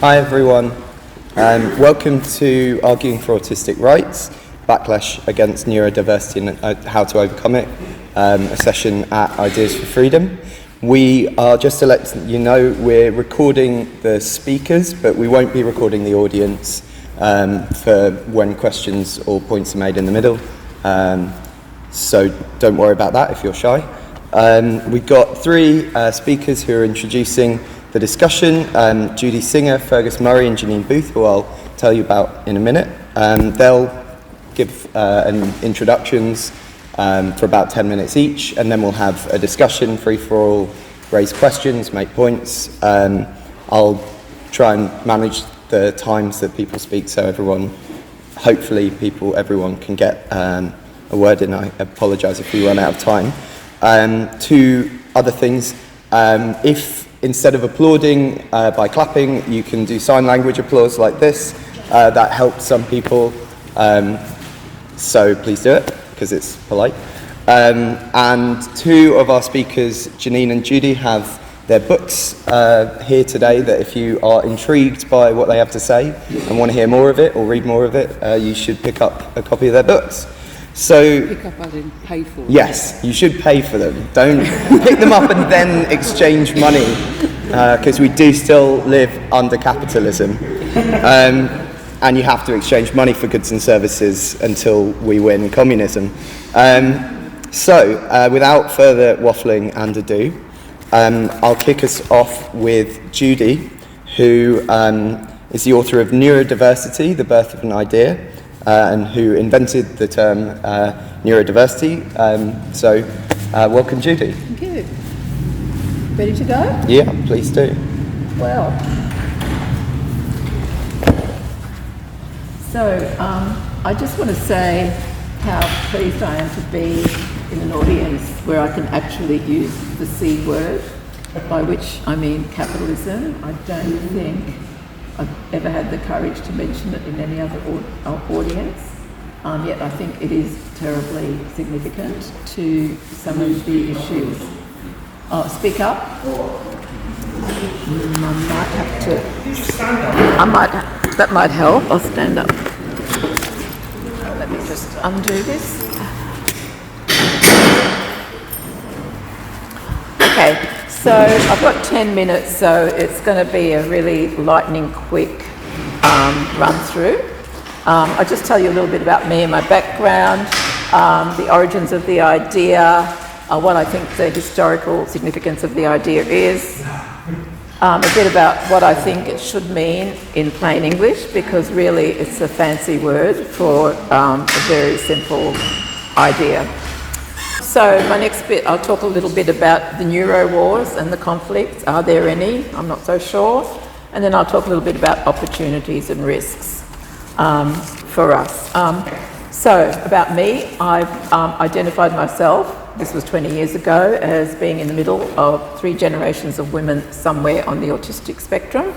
Hi everyone, welcome to Arguing for Autistic Rights, Backlash Against Neurodiversity and How to Overcome It, a session at Ideas for Freedom. We are, just to let you know, we're recording the speakers, but we won't be recording the audience for when questions or points are made in the middle, so don't worry about that if you're shy. We've got three speakers who are introducing the discussion, Judy Singer, Fergus and Janine Booth, who I'll tell you about in a minute. They'll give introductions for about 10 minutes each, and then we'll have a discussion, free for all, raise questions, make points. I'll try and manage the times that people speak so everyone can get a word in. I apologise if we run out of time. Two other things, if instead of applauding by clapping, you can do sign language applause like this. That helps some people, so please do it, because it's polite. And two of our speakers, Janine and Judy, have their books here today, that if you are intrigued by what they have to say and want to hear more of it or read more of it, you should pick up a copy of their books. So, pick up as in pay for them. Yes, you should pay for them. Don't pick them up and then exchange money, because we do still live under capitalism. And you have to exchange money for goods and services until we win communism. So, without further waffling and ado, I'll kick us off with Judy, who is the author of Neurodiversity, The Birth of an Idea, and who invented the term neurodiversity. So, welcome, Judy. Thank you. Ready to go? Yeah, please do. Well, so I just want to say how pleased I am to be in an audience where I can actually use the C word, by which I mean capitalism. I don't think I've ever had the courage to mention it in any other audience, yet I think it is terribly significant to some of the issues. Speak up. I might have to. Stand up. That might help. I'll stand up. Let me just undo this. Okay. So I've got 10 minutes, so it's going to be a really lightning quick run through. I'll just tell you a little bit about me and my background, the origins of the idea, what I think the historical significance of the idea is, a bit about what I think it should mean in plain English, because really it's a fancy word for a very simple idea. So my next bit, I'll talk a little bit about the neuro wars and the conflicts. Are there any? I'm not so sure. And then I'll talk a little bit about opportunities and risks for us. So about me, I've identified myself, this was 20 years ago, as being in the middle of 3 generations of women somewhere on the autistic spectrum,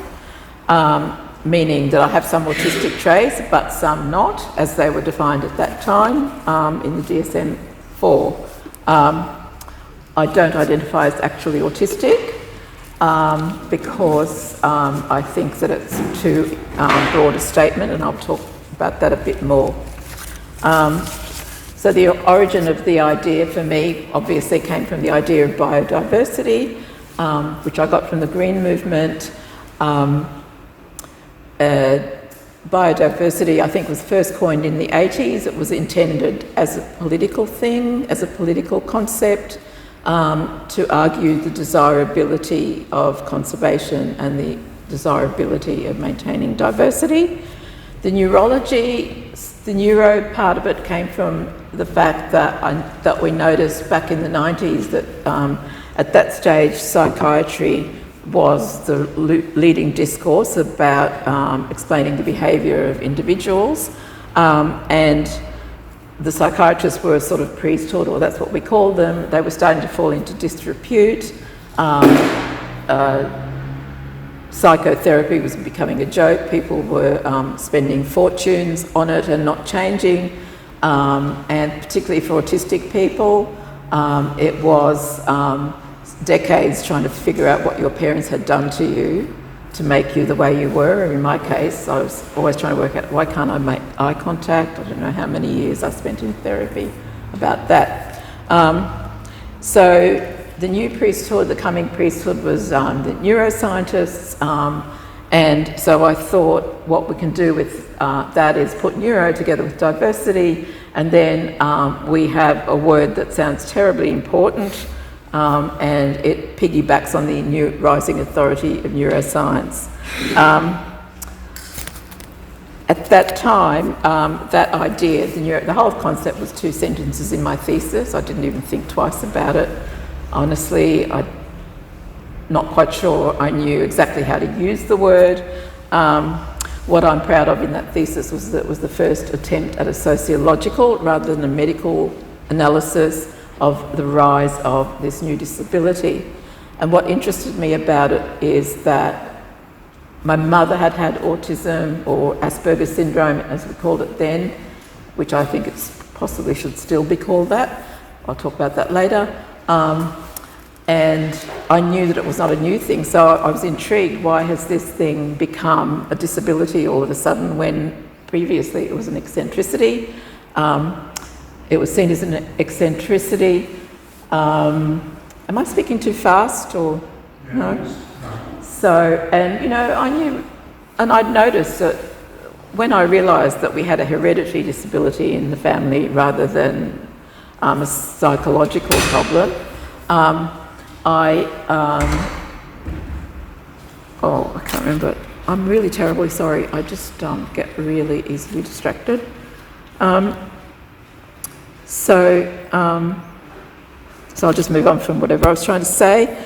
meaning that I have some autistic traits, but some not, as they were defined at that time in the DSM-4. I don't identify as actually autistic because I think that it's too broad a statement, and I'll talk about that a bit more. So the origin of the idea for me obviously came from the idea of biodiversity, which I got from the Green Movement. Biodiversity, I think, was first coined in the 80s. It was intended as a political thing, as a political concept, to argue the desirability of conservation and the desirability of maintaining diversity. The neuro part of it came from the fact that we noticed back in the 90s that at that stage psychiatry was the leading discourse about explaining the behaviour of individuals, and the psychiatrists were a sort of priesthood, or that's what we call them. They were starting to fall into disrepute. Psychotherapy was becoming a joke. People were spending fortunes on it and not changing, and particularly for autistic people, it was decades trying to figure out what your parents had done to you to make you the way you were. In my case, I was always trying to work out, why can't I make eye contact? I don't know how many years I spent in therapy about that. So the new priesthood, the coming priesthood, was the neuroscientists, and so I thought what we can do with that is put neuro together with diversity, and then we have a word that sounds terribly important, and it piggybacks on the new rising authority of neuroscience. At that time, that idea, the whole concept was 2 sentences in my thesis. I didn't even think twice about it. Honestly, I'm not quite sure I knew exactly how to use the word. What I'm proud of in that thesis was that it was the first attempt at a sociological rather than a medical analysis of the rise of this new disability. And what interested me about it is that my mother had had autism, or Asperger's syndrome as we called it then, which I think it's possibly should still be called that. I'll talk about that later. And I knew that it was not a new thing, so I was intrigued, why has this thing become a disability all of a sudden when previously it was an eccentricity? It was seen as an eccentricity. Am I speaking too fast or no? So, and you know, I knew, and I'd noticed that when I realised that we had a hereditary disability in the family rather than a psychological problem, I can't remember. I'm really terribly sorry. I just get really easily distracted. So I'll just move on from whatever I was trying to say.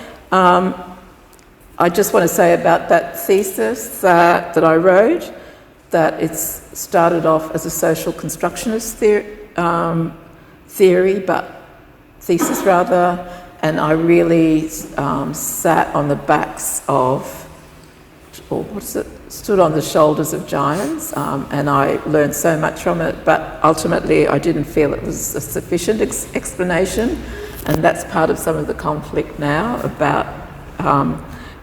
I just want to say about that thesis that I wrote, that it's started off as a social constructionist thesis rather, and I really sat on the backs of, stood on the shoulders of giants, and I learned so much from it, but ultimately I didn't feel it was a sufficient explanation, and that's part of some of the conflict now about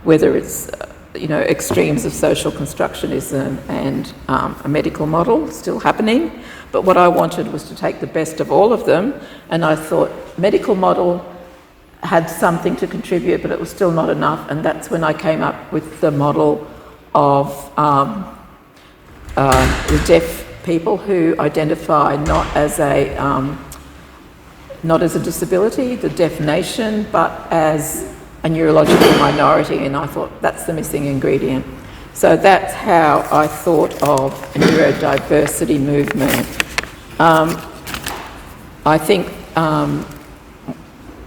whether it's extremes of social constructionism and a medical model still happening. But what I wanted was to take the best of all of them, and I thought medical model had something to contribute, but it was still not enough, and that's when I came up with the model of the deaf people who identify not as a disability, the deaf nation, but as a neurological minority, and I thought that's the missing ingredient. So that's how I thought of a neurodiversity movement. I think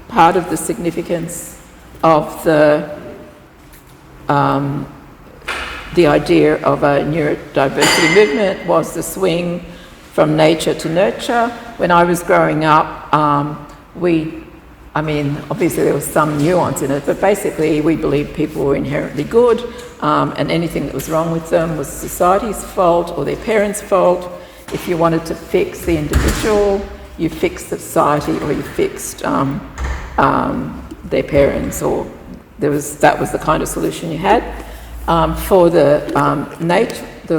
part of the significance of the idea of a neurodiversity movement was the swing from nature to nurture. When I was growing up, obviously there was some nuance in it, but basically we believed people were inherently good, and anything that was wrong with them was society's fault or their parents' fault. If you wanted to fix the individual, you fixed society, or you fixed their parents, or that was the kind of solution you had. For the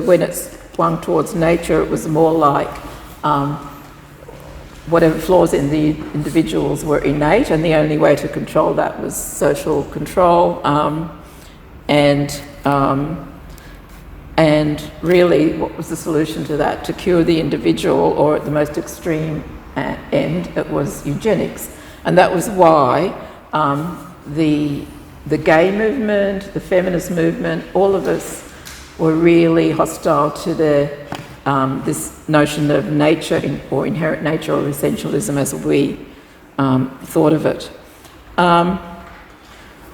when it swung towards nature, it was more like whatever flaws in the individuals were innate, and the only way to control that was social control. And really, what was the solution to that? To cure the individual, or at the most extreme end, it was eugenics. And that was why the gay movement, the feminist movement, all of us were really hostile to this notion of nature or inherent nature or essentialism as we thought of it.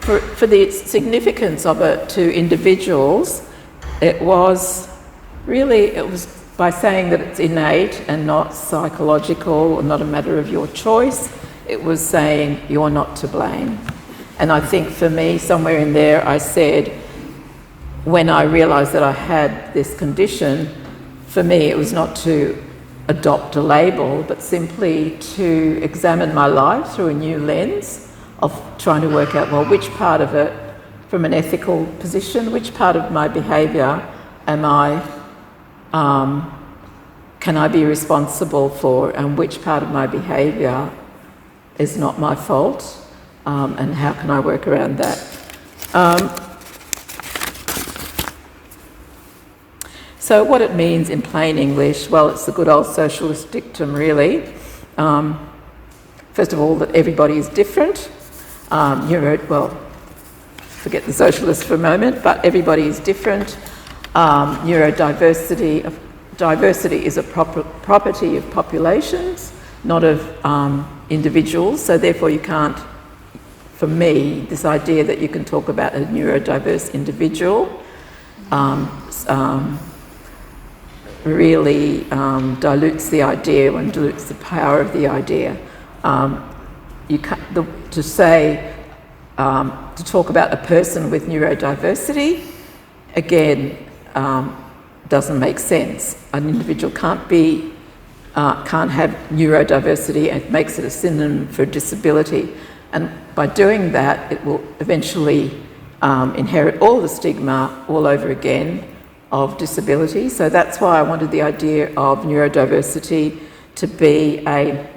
For the significance of it to individuals, it was by saying that it's innate and not psychological or not a matter of your choice. It was saying you're not to blame. And I think for me, somewhere in there, I said, when I realised that I had this condition, for me it was not to adopt a label, but simply to examine my life through a new lens of trying to work out, well, which part of it from an ethical position, which part of my behaviour am I, can I be responsible for, and which part of my behaviour is not my fault, and how can I work around that? So what it means in plain English, well, it's the good old socialist dictum, really. First of all, that everybody is different. Forget the socialists for a moment, but everybody is different. Neurodiversity, diversity is a property of populations, not of individuals, so therefore you can't, for me, this idea that you can talk about a neurodiverse individual really dilutes the idea and dilutes the power of the idea. You can't, to talk about a person with neurodiversity, again, doesn't make sense. An individual can't have neurodiversity, and it makes it a synonym for disability. And by doing that, it will eventually inherit all the stigma all over again of disability. So that's why I wanted the idea of neurodiversity to be an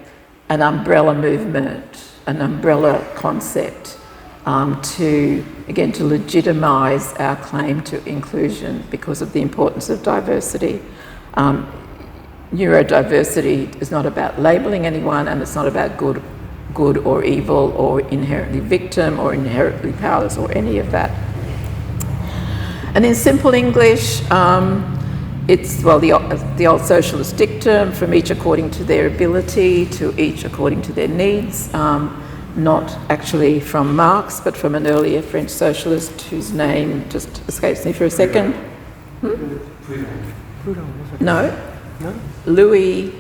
umbrella movement, an umbrella concept, to legitimise our claim to inclusion because of the importance of diversity. Neurodiversity is not about labelling anyone, and it's not about good or evil or inherently victim or inherently powerless or any of that. And in simple English, it's, the old socialist dictum, from each according to their ability, to each according to their needs, not actually from Marx, but from an earlier French socialist whose name just escapes me for a second. No? Louis...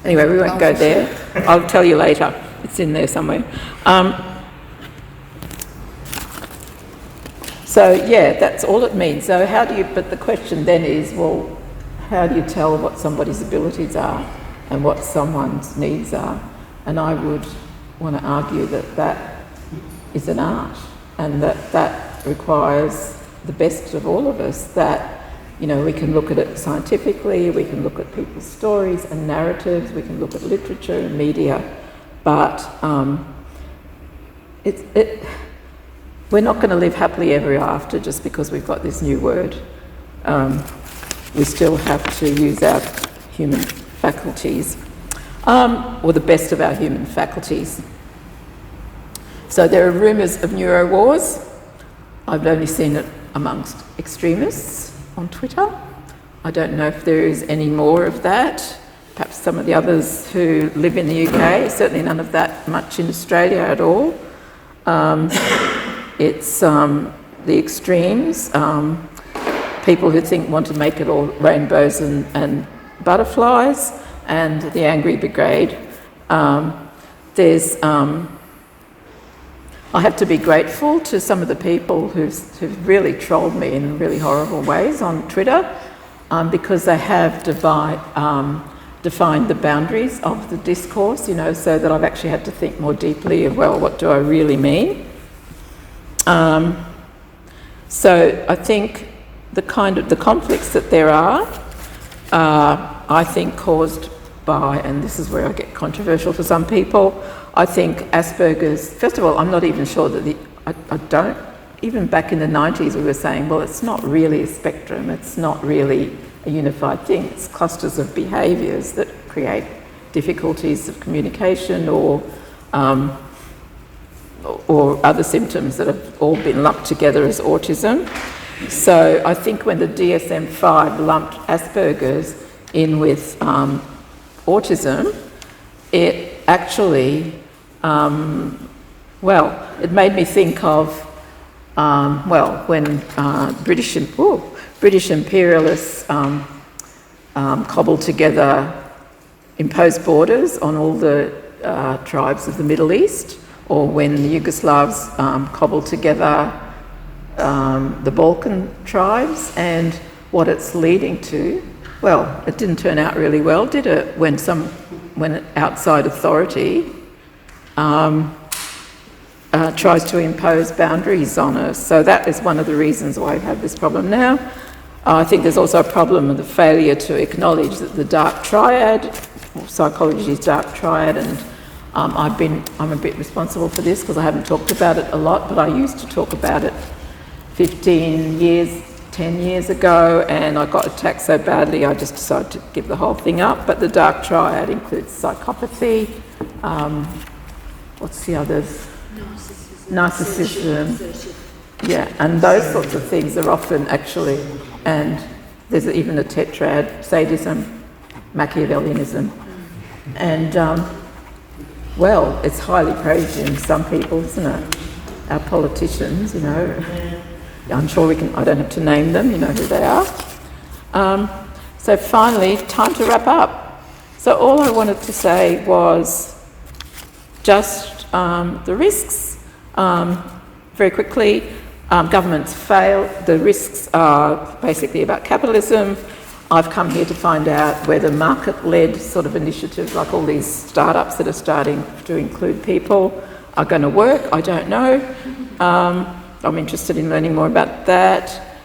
Anyway, we won't go there. I'll tell you later. It's in there somewhere. So yeah, that's all it means. So but the question then is, well, how do you tell what somebody's abilities are and what someone's needs are? And I would want to argue that that is an art, and that requires the best of all of us, that, we can look at it scientifically, we can look at people's stories and narratives, we can look at literature and media, but we're not going to live happily ever after just because we've got this new word. We still have to use our human faculties, or the best of our human faculties. So there are rumours of neuro wars. I've only seen it amongst extremists on Twitter. I don't know if there is any more of that. Perhaps some of the others who live in the UK, certainly none of that much in Australia at all. It's the extremes, people who want to make it all rainbows and butterflies, and the angry brigade. I have to be grateful to some of the people who've really trolled me in really horrible ways on Twitter, because they have defined the boundaries of the discourse, so that I've actually had to think more deeply of, well, what do I really mean? So I think the conflicts that there are, I think caused by, and this is where I get controversial for some people, I think Asperger's, first of all, I'm not even sure that even back in the 90s we were saying, well, it's not really a spectrum, it's not really a unified thing, it's clusters of behaviours that create difficulties of communication or other symptoms that have all been lumped together as autism. So I think when the DSM-5 lumped Asperger's in with autism, it actually, it made me think of, when British imperialists cobbled together, imposed borders on all the tribes of the Middle East, or when the Yugoslavs cobbled together the Balkan tribes, and what it's leading to. Well, it didn't turn out really well, did it? When outside authority tries to impose boundaries on us. So that is one of the reasons why we have this problem now. I think there's also a problem with the failure to acknowledge that the dark triad, or psychology's dark triad, and I'm a bit responsible for this because I haven't talked about it a lot, but I used to talk about it 10 years ago, and I got attacked so badly I just decided to give the whole thing up. But the dark triad includes psychopathy, what's the others? Narcissism. Yeah, and those sorts of things are often actually, and there's even a tetrad, sadism, Machiavellianism, and well, it's highly praised in some people, isn't it? Our politicians, you know, I'm sure I don't have to name them, you know who they are. So finally, time to wrap up. So all I wanted to say was just the risks. Very quickly, governments fail. The risks are basically about capitalism. I've come here to find out whether market-led sort of initiatives, like all these startups that are starting to include people, are going to work. I don't know. I'm interested in learning more about that.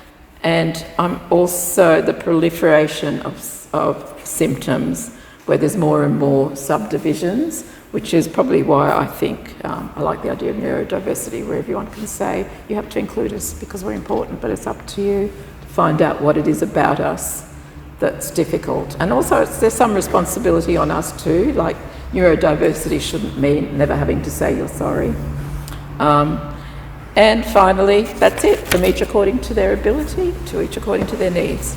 And I'm also the proliferation of symptoms where there's more and more subdivisions, which is probably why I think I like the idea of neurodiversity, where everyone can say, you have to include us because we're important, but it's up to you to find out what it is about us that's difficult. And also there's some responsibility on us too, like neurodiversity shouldn't mean never having to say you're sorry. And finally, that's it, from each according to their ability, to each according to their needs.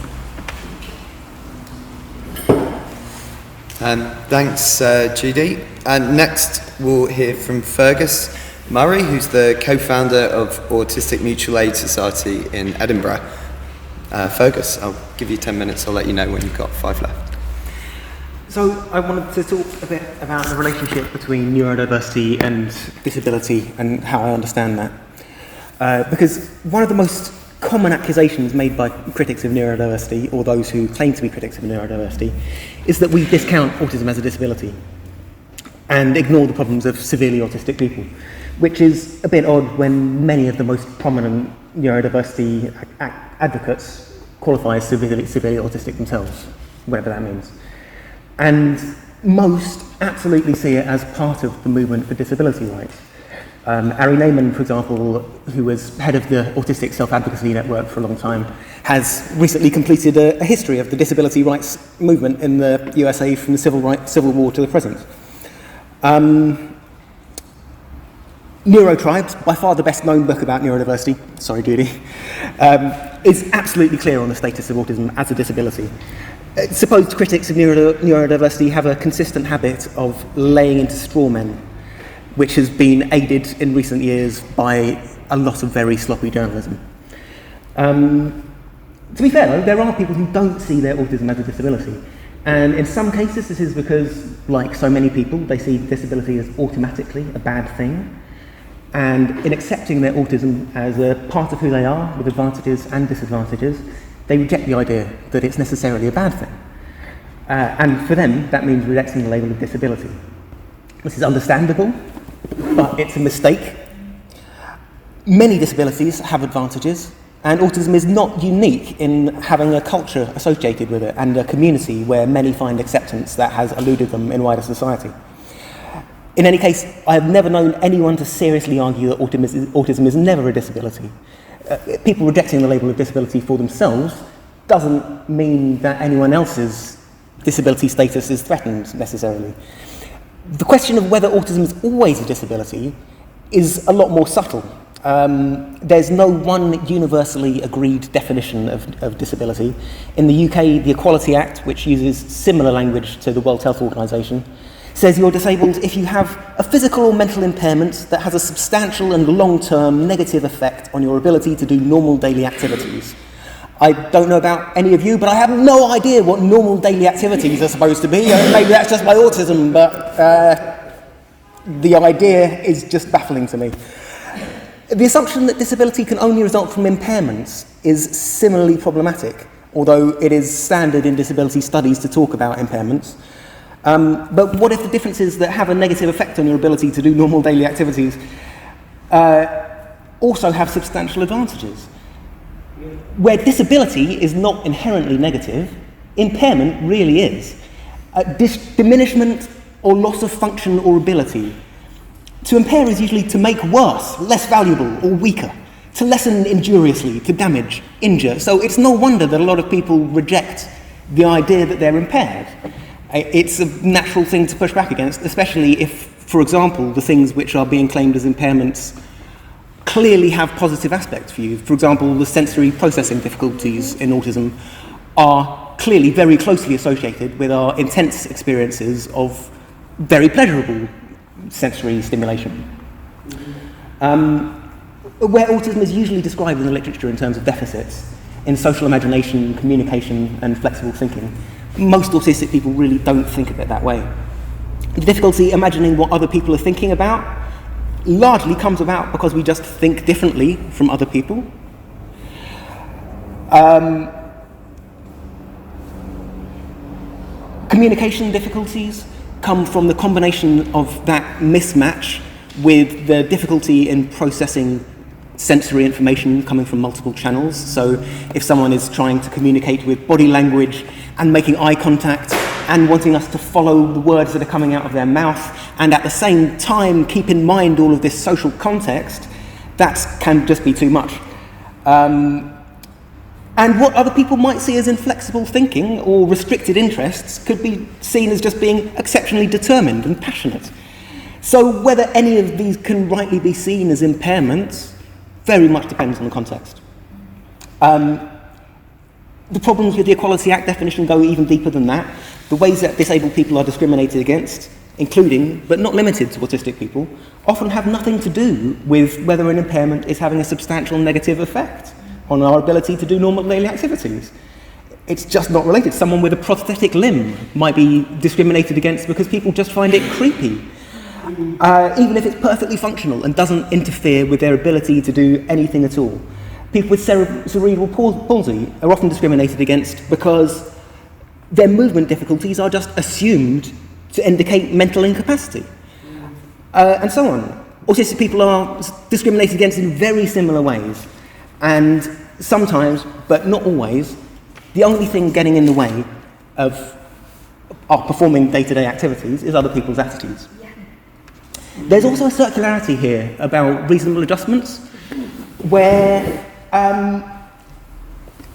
Thanks, Judy. And next, we'll hear from Fergus Murray, who's the co-founder of Autistic Mutual Aid Society in Edinburgh. Fergus, I'll give you 10 minutes. I'll let you know when you've got 5 left. So I wanted to talk a bit about the relationship between neurodiversity and disability and how I understand that. Because one of the most common accusations made by critics of neurodiversity, or those who claim to be critics of neurodiversity, is that we discount autism as a disability and ignore the problems of severely autistic people, which is a bit odd when many of the most prominent neurodiversity advocates qualify as severely autistic themselves, whatever that means. And most absolutely see it as part of the movement for disability rights. Ari Neyman, for example, who was head of the Autistic Self-Advocacy Network for a long time, has recently completed a history of the disability rights movement in the USA from the Civil War to the present. Neurotribes, by far the best known book about neurodiversity, sorry Judy, is absolutely clear on the status of autism as a disability. Supposed critics of neurodiversity have a consistent habit of laying into straw men, which has been aided in recent years by a lot of very sloppy journalism. To be fair though, there are people who don't see their autism as a disability. And in some cases this is because, like so many people, they see disability as automatically a bad thing. And in accepting their autism as a part of who they are, with advantages and disadvantages, they reject the idea that it's necessarily a bad thing. And for them, that means rejecting the label of disability. This is understandable, but it's a mistake. Many disabilities have advantages, and autism is not unique in having a culture associated with it and a community where many find acceptance that has eluded them in wider society. In any case, I have never known anyone to seriously argue that autism is never a disability. People rejecting the label of disability for themselves doesn't mean that anyone else's disability status is threatened necessarily. The question of whether autism is always a disability is a lot more subtle. There's no one universally agreed definition of disability. In the UK, the Equality Act, which uses similar language to the World Health Organization, says you're disabled if you have a physical or mental impairment that has a substantial and long-term negative effect on your ability to do normal daily activities. I don't know about any of you, but I have no idea what normal daily activities are supposed to be. Maybe that's just my autism, but the idea is just baffling to me. The assumption that disability can only result from impairments is similarly problematic, although it is standard in disability studies to talk about impairments. But what if the differences that have a negative effect on your ability to do normal daily activities also have substantial advantages. Where disability is not inherently negative, impairment really is. Diminishment or loss of function or ability. To impair is usually to make worse, less valuable, or weaker. To lessen injuriously, to damage, injure. So it's no wonder that a lot of people reject the idea that they're impaired. It's a natural thing to push back against, especially if, for example, the things which are being claimed as impairments clearly have positive aspects for you. For example, the sensory processing difficulties in autism are clearly very closely associated with our intense experiences of very pleasurable sensory stimulation. Where autism is usually described in the literature in terms of deficits in social imagination, communication, and flexible thinking, most autistic people really don't think of it that way. The difficulty imagining what other people are thinking about largely comes about because we just think differently from other people. Communication difficulties come from the combination of that mismatch with the difficulty in processing sensory information coming from multiple channels. So if someone is trying to communicate with body language and making eye contact and wanting us to follow the words that are coming out of their mouth and at the same time keep in mind all of this social context, that can just be too much. And what other people might see as inflexible thinking or restricted interests could be seen as just being exceptionally determined and passionate. So whether any of these can rightly be seen as impairments very much depends on the context. The problems with the Equality Act definition go even deeper than that. The ways that disabled people are discriminated against, including, but not limited to autistic people, often have nothing to do with whether an impairment is having a substantial negative effect on our ability to do normal daily activities. It's just not related. Someone with a prosthetic limb might be discriminated against because people just find it creepy, even if it's perfectly functional and doesn't interfere with their ability to do anything at all. People with cerebral palsy are often discriminated against because their movement difficulties are just assumed to indicate mental incapacity, and so on. Autistic people are discriminated against in very similar ways, and sometimes, but not always, the only thing getting in the way of our performing day-to-day activities is other people's attitudes. There's also a circularity here about reasonable adjustments, where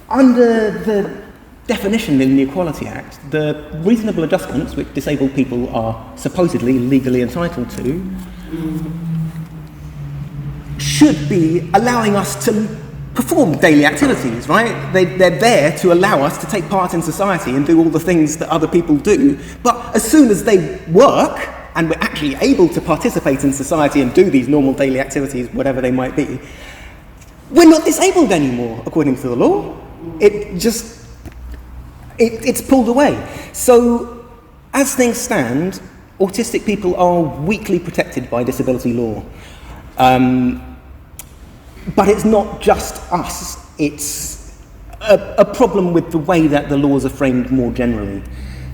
under the definition in the Equality Act, the reasonable adjustments which disabled people are supposedly legally entitled to should be allowing us to perform daily activities, right? They're there to allow us to take part in society and do all the things that other people do, but as soon as they work and we're actually able to participate in society and do these normal daily activities, whatever they might be, we're not disabled anymore, according to the law. It's pulled away. So, as things stand, autistic people are weakly protected by disability law. But it's not just us, it's a problem with the way that the laws are framed more generally.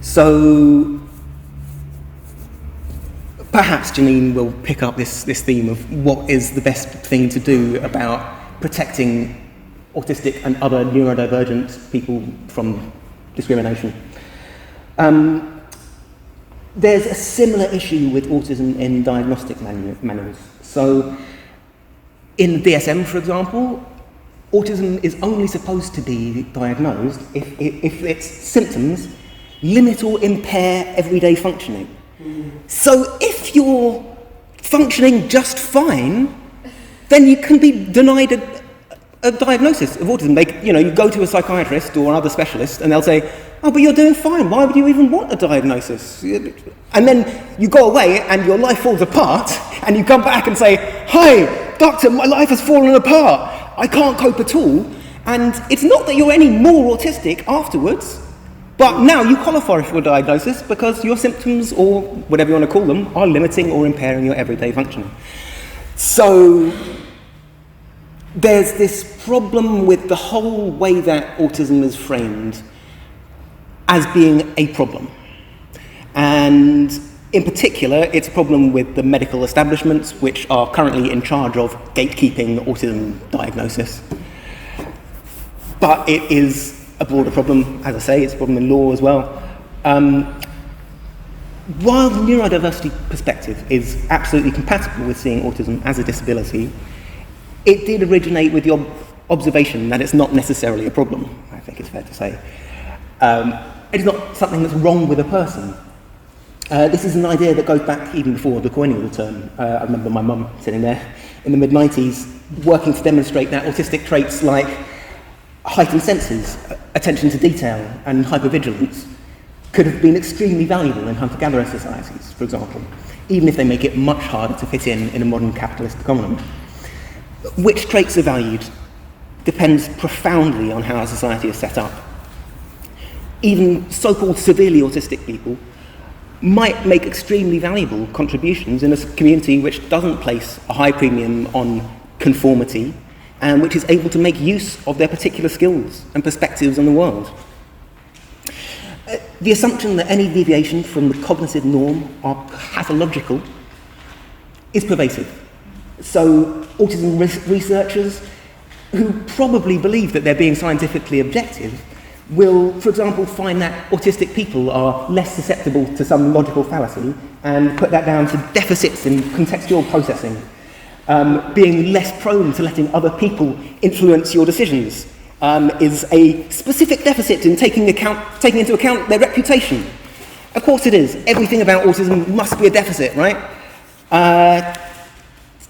So, perhaps Janine will pick up this theme of what is the best thing to do about protecting autistic and other neurodivergent people from discrimination. There's a similar issue with autism in diagnostic manuals. So, in the DSM, for example, autism is only supposed to be diagnosed if its symptoms limit or impair everyday functioning. So if you're functioning just fine, then you can be denied a diagnosis of autism. You go to a psychiatrist or another specialist and they'll say, oh, but you're doing fine, why would you even want a diagnosis? And then you go away and your life falls apart and you come back and say, hi, doctor, my life has fallen apart, I can't cope at all. And it's not that you're any more autistic afterwards, but now you qualify for a diagnosis because your symptoms, or whatever you want to call them, are limiting or impairing your everyday functioning. So there's this problem with the whole way that autism is framed as being a problem. And In particular, it's a problem with the medical establishments, which are currently in charge of gatekeeping autism diagnosis. But it is a broader problem, as I say, it's a problem in law as well. While the neurodiversity perspective is absolutely compatible with seeing autism as a disability, it did originate with the observation that it's not necessarily a problem, I think it's fair to say. It's not something that's wrong with a person. This is an idea that goes back even before the coining of the term. I remember my mum sitting there in the mid-90s working to demonstrate that autistic traits like heightened senses, attention to detail, and hypervigilance could have been extremely valuable in hunter-gatherer societies, for example, even if they make it much harder to fit in a modern capitalist economy. Which traits are valued depends profoundly on how a society is set up. Even so-called severely autistic people might make extremely valuable contributions in a community which doesn't place a high premium on conformity and which is able to make use of their particular skills and perspectives on the world. The assumption that any deviation from the cognitive norm are pathological is pervasive. So autism researchers who probably believe that they're being scientifically objective will, for example, find that autistic people are less susceptible to some logical fallacy and put that down to deficits in contextual processing, being less prone to letting other people influence your decisions is a specific deficit in taking into account their reputation. Of course it is. Everything about autism must be a deficit, right?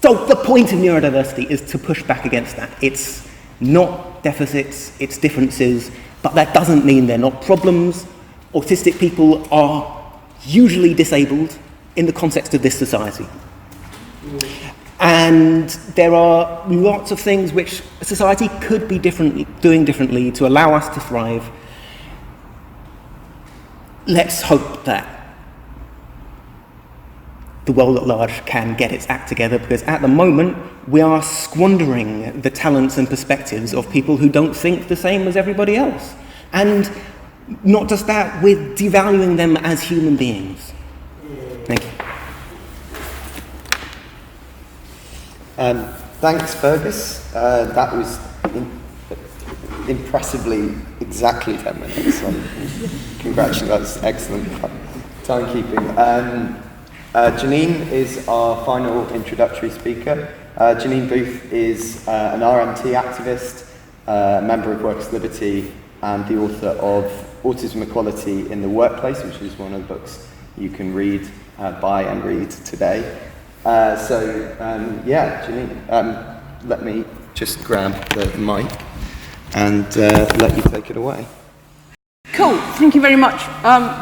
So the point of neurodiversity is to push back against that. It's not deficits, it's differences, but that doesn't mean they're not problems. Autistic people are usually disabled in the context of this society. And there are lots of things which society could be doing differently to allow us to thrive. Let's hope that the world at large can get its act together, because at the moment we are squandering the talents and perspectives of people who don't think the same as everybody else. And not just that, we're devaluing them as human beings. Thank you. Thanks, Fergus. That was impressively exactly 10 minutes. So congratulations, that's excellent timekeeping. Janine is our final introductory speaker. Janine Booth is an RMT activist, a member of Workers' Liberty, and the author of Autism Equality in the Workplace, which is one of the books you can buy and read today. Janine, let me just grab the mic and let you take it away. Cool, thank you very much.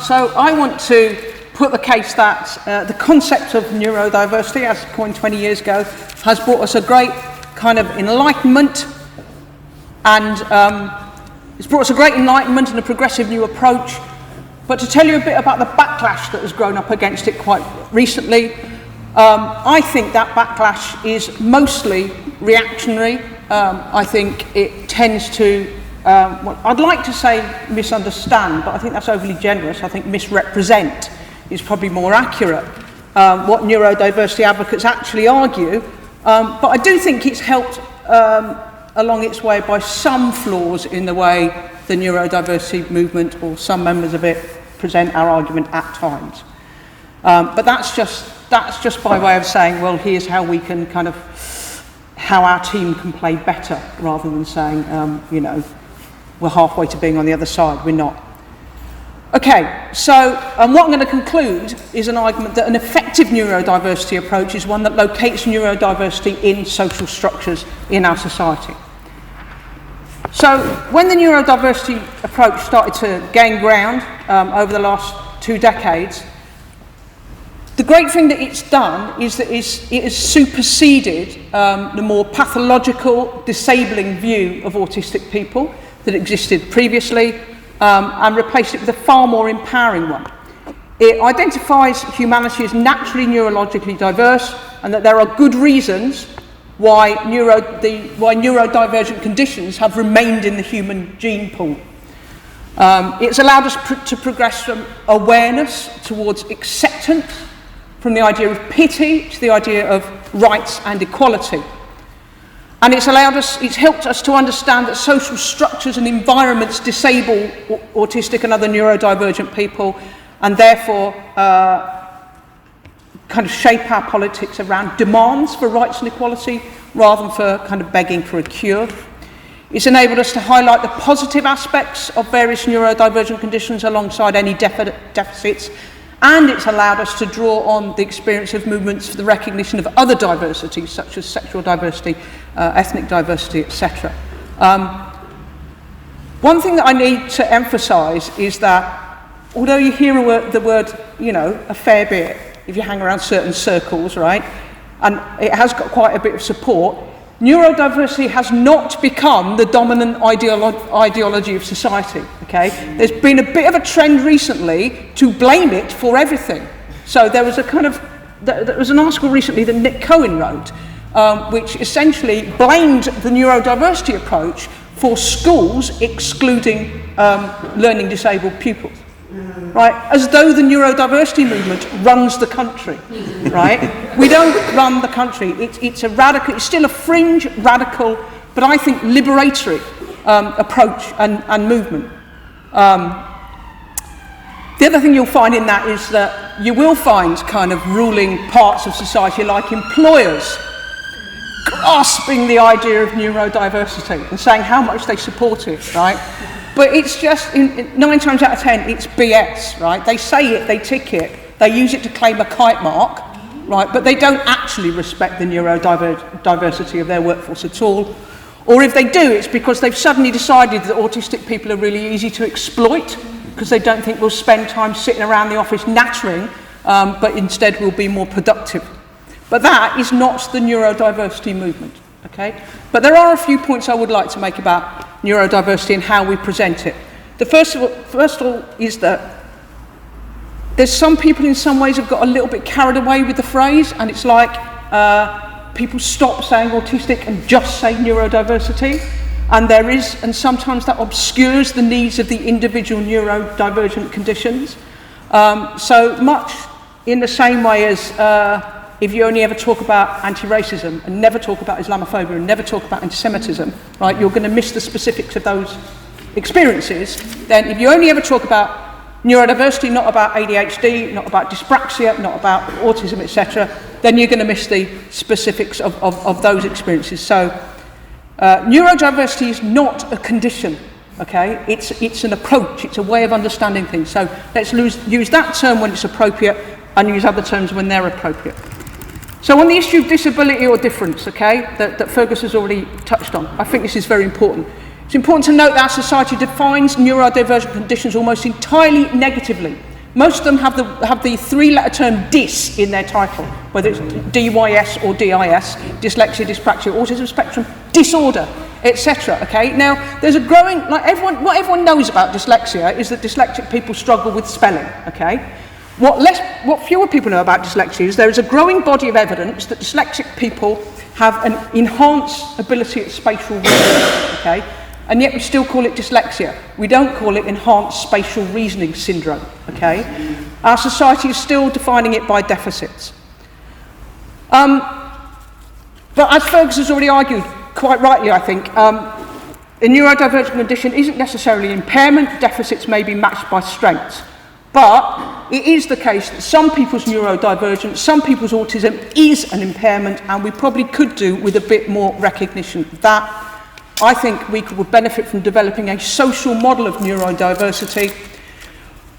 So I want to put the case that the concept of neurodiversity, as coined 20 years ago, has brought us a great kind of enlightenment, and it's brought us a great enlightenment and a progressive new approach. But to tell you a bit about the backlash that has grown up against it quite recently, I think that backlash is mostly reactionary. I think it tends to, I'd like to say misunderstand, but I think that's overly generous. I think misrepresent is probably more accurate, what neurodiversity advocates actually argue. But I do think it's helped along its way by some flaws in the way the neurodiversity movement or some members of it present our argument at times. But that's just by way of saying, well, here's how we can kind of, how our team can play better, rather than saying, we're halfway to being on the other side. We're not. Okay, so what I'm going to conclude is an argument that an effective neurodiversity approach is one that locates neurodiversity in social structures in our society. So when the neurodiversity approach started to gain ground over the last 2 decades, the great thing that it's done is that it has superseded the more pathological, disabling view of autistic people that existed previously, and replaced it with a far more empowering one. It identifies humanity as naturally neurologically diverse, and that there are good reasons why neurodivergent conditions have remained in the human gene pool. It's allowed us to progress from awareness towards acceptance, from the idea of pity to the idea of rights and equality. And it's helped us to understand that social structures and environments disable autistic and other neurodivergent people, and therefore kind of shape our politics around demands for rights and equality rather than for kind of begging for a cure. It's enabled us to highlight the positive aspects of various neurodivergent conditions alongside any deficits, and it's allowed us to draw on the experience of movements for the recognition of other diversities, such as sexual diversity, ethnic diversity, etc. One thing that I need to emphasise is that although you hear the word, a fair bit, if you hang around certain circles, right, and it has got quite a bit of support, neurodiversity has not become the dominant ideology of society, okay? There's been a bit of a trend recently to blame it for everything. So there was there was an article recently that Nick Cohen wrote, which essentially blamed the neurodiversity approach for schools excluding learning disabled pupils. Right, as though the neurodiversity movement runs the country, right? We don't run the country. It's still a fringe, radical, but I think liberatory approach and movement. The other thing you'll find in that is that you will find kind of ruling parts of society, like employers, grasping the idea of neurodiversity and saying how much they support it, right? But it's just, 9 times out of 10, it's BS, right? They say it, they tick it, they use it to claim a kite mark, right? But they don't actually respect the neurodiversity of their workforce at all. Or if they do, it's because they've suddenly decided that autistic people are really easy to exploit, because they don't think we'll spend time sitting around the office nattering, but instead we'll be more productive. But that is not the neurodiversity movement. Okay? But there are a few points I would like to make about neurodiversity and how we present it. The first of all is that there's some people in some ways have got a little bit carried away with the phrase, and it's like people stop saying autistic and just say neurodiversity, and sometimes that obscures the needs of the individual neurodivergent conditions. So much in the same way as if you only ever talk about anti-racism and never talk about Islamophobia and never talk about anti-Semitism, right, you're going to miss the specifics of those experiences. Then if you only ever talk about neurodiversity, not about ADHD, not about dyspraxia, not about autism, etc., then you're going to miss the specifics of those experiences. So neurodiversity is not a condition, okay? It's an approach, it's a way of understanding things. So let's use that term when it's appropriate and use other terms when they're appropriate. So on the issue of disability or difference, okay, that Fergus has already touched on, I think this is very important. It's important to note that our society defines neurodivergent conditions almost entirely negatively. Most of them have the 3-letter term dis in their title, whether it's DYS or DIS, dyslexia, dyspraxia, autism spectrum disorder, etc. Okay, now there's a growing, what everyone knows about dyslexia is that dyslexic people struggle with spelling. Okay. What fewer people know about dyslexia is there is a growing body of evidence that dyslexic people have an enhanced ability at spatial reasoning, okay? And yet we still call it dyslexia. We don't call it enhanced spatial reasoning syndrome, okay? Our society is still defining it by deficits. But as Fergus has already argued, quite rightly I think, a neurodivergent condition isn't necessarily impairment. Deficits may be matched by strengths. But it is the case that some people's neurodivergence, some people's autism is an impairment, and we probably could do with a bit more recognition of that. I think we would benefit from developing a social model of neurodiversity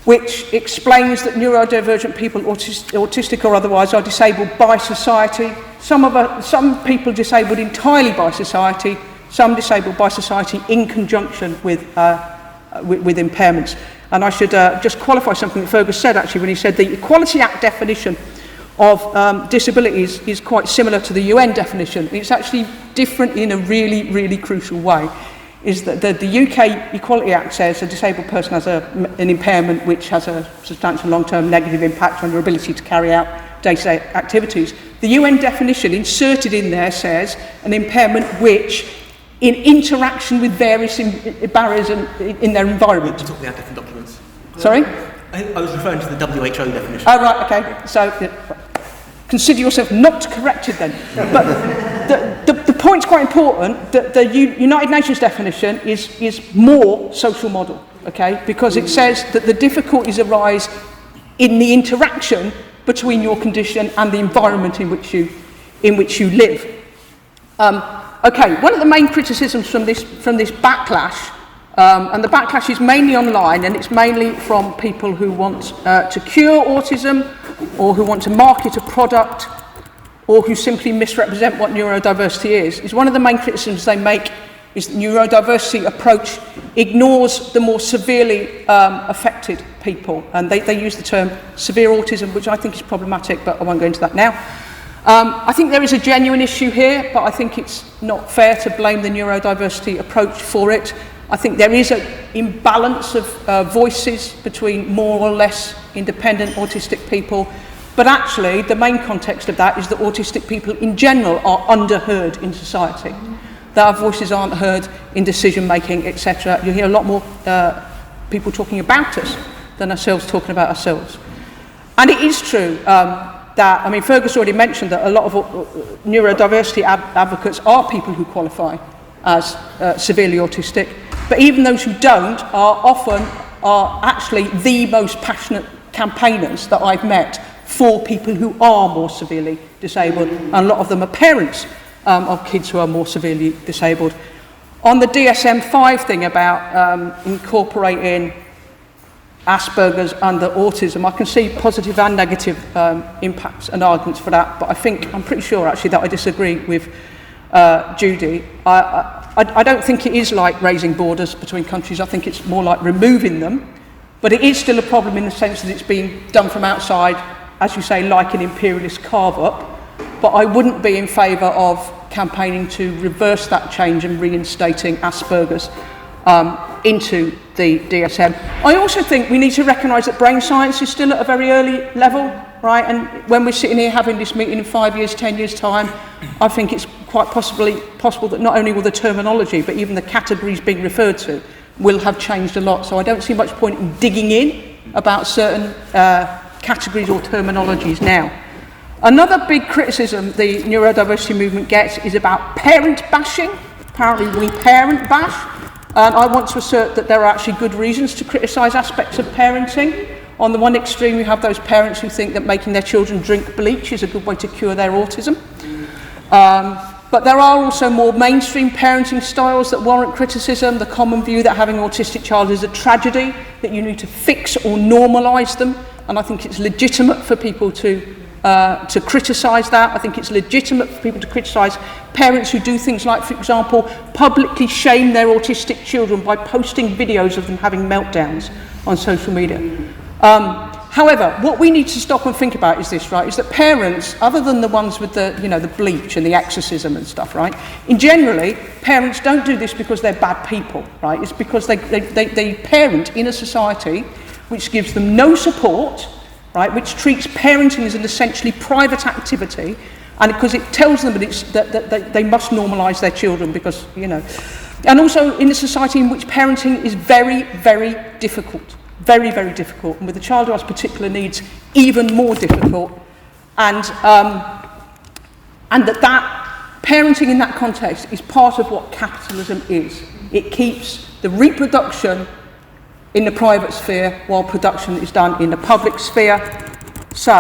which explains that neurodivergent people, autistic or otherwise, are disabled by society. Some people disabled entirely by society, some disabled by society in conjunction with impairments. And I should just qualify something that Fergus said, actually, when he said the Equality Act definition of disabilities is quite similar to the UN definition. It's actually different in a really, really crucial way. Is that the UK Equality Act says a disabled person has an impairment which has a substantial long-term negative impact on your ability to carry out day-to-day activities. The UN definition inserted in there says an impairment which in interaction with various barriers in their environment. We're talking about different documents. Sorry? I was referring to the WHO definition. Oh, right, okay. So, consider yourself not corrected then. But the point's quite important, that the United Nations definition is more social model, okay? Because it says that the difficulties arise in the interaction between your condition and the environment in which you live. Okay, one of the main criticisms from this backlash, and the backlash is mainly online, and it's mainly from people who want to cure autism, or who want to market a product, or who simply misrepresent what neurodiversity is one of the main criticisms they make is that neurodiversity approach ignores the more severely affected people, and they use the term severe autism, which I think is problematic, but I won't go into that now. I think there is a genuine issue here, but I think it's not fair to blame the neurodiversity approach for it. I think there is an imbalance of voices between more or less independent autistic people, but actually the main context of that is that autistic people in general are underheard in society. That our voices aren't heard in decision making, etc. You hear a lot more people talking about us than ourselves talking about ourselves. And it is true that, I mean, Fergus already mentioned that a lot of neurodiversity advocates are people who qualify as severely autistic, but even those who don't are actually the most passionate campaigners that I've met for people who are more severely disabled, and a lot of them are parents of kids who are more severely disabled. On the DSM-5 thing about incorporating Asperger's under autism, I can see positive and negative impacts and arguments for that, but I'm pretty sure actually that I disagree with Judy. I don't think it is like raising borders between countries. I think it's more like removing them, but it is still a problem in the sense that it's being done from outside, as you say, like an imperialist carve-up, but I wouldn't be in favour of campaigning to reverse that change and reinstating Asperger's into the DSM. I also think we need to recognise that brain science is still at a very early level, right? And when we're sitting here having this meeting in 5 years, 10 years' time, I think it's quite possible that not only will the terminology, but even the categories being referred to will have changed a lot. So I don't see much point in digging in about certain categories or terminologies now. Another big criticism the neurodiversity movement gets is about parent bashing. Apparently we parent bash. And I want to assert that there are actually good reasons to criticise aspects of parenting. On the one extreme, you have those parents who think that making their children drink bleach is a good way to cure their autism. But there are also more mainstream parenting styles that warrant criticism. The common view that having an autistic child is a tragedy, that you need to fix or normalise them. And I think it's legitimate for people to criticise that. I think it's legitimate for people to criticise parents who do things like, for example, publicly shame their autistic children by posting videos of them having meltdowns on social media. However, what we need to stop and think about is this, right, is that parents, other than the ones with the, the bleach and the exorcism and stuff, right, generally, parents don't do this because they're bad people, right? It's because they parent in a society which gives them no support, right, which treats parenting as an essentially private activity, and because it tells them that they must normalise their children because, and also in a society in which parenting is very, very difficult, very, very difficult, and with a child who has particular needs, even more difficult, and that parenting in that context is part of what capitalism is. It keeps the reproduction in the private sphere while production is done in the public sphere. So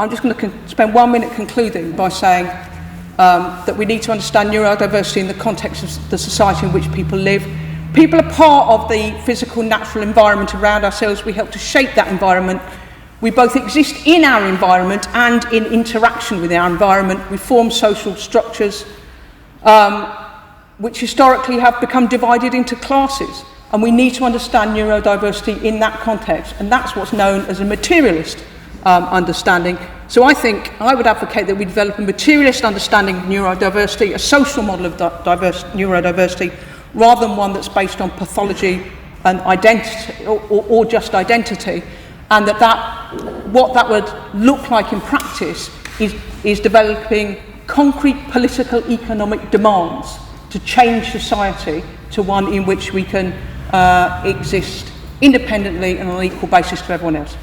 I'm just going to spend 1 minute concluding by saying that we need to understand neurodiversity in the context of the society in which people live. People are part of the physical, natural environment around ourselves. We help to shape that environment. We both exist in our environment and in interaction with our environment. We form social structures which historically have become divided into classes. And we need to understand neurodiversity in that context. And that's what's known as a materialist understanding. So I think I would advocate that we develop a materialist understanding of neurodiversity, a social model of neurodiversity, rather than one that's based on pathology and identity, or just identity, and what that would look like in practice is developing concrete political economic demands to change society to one in which we can exist independently and on an equal basis to everyone else.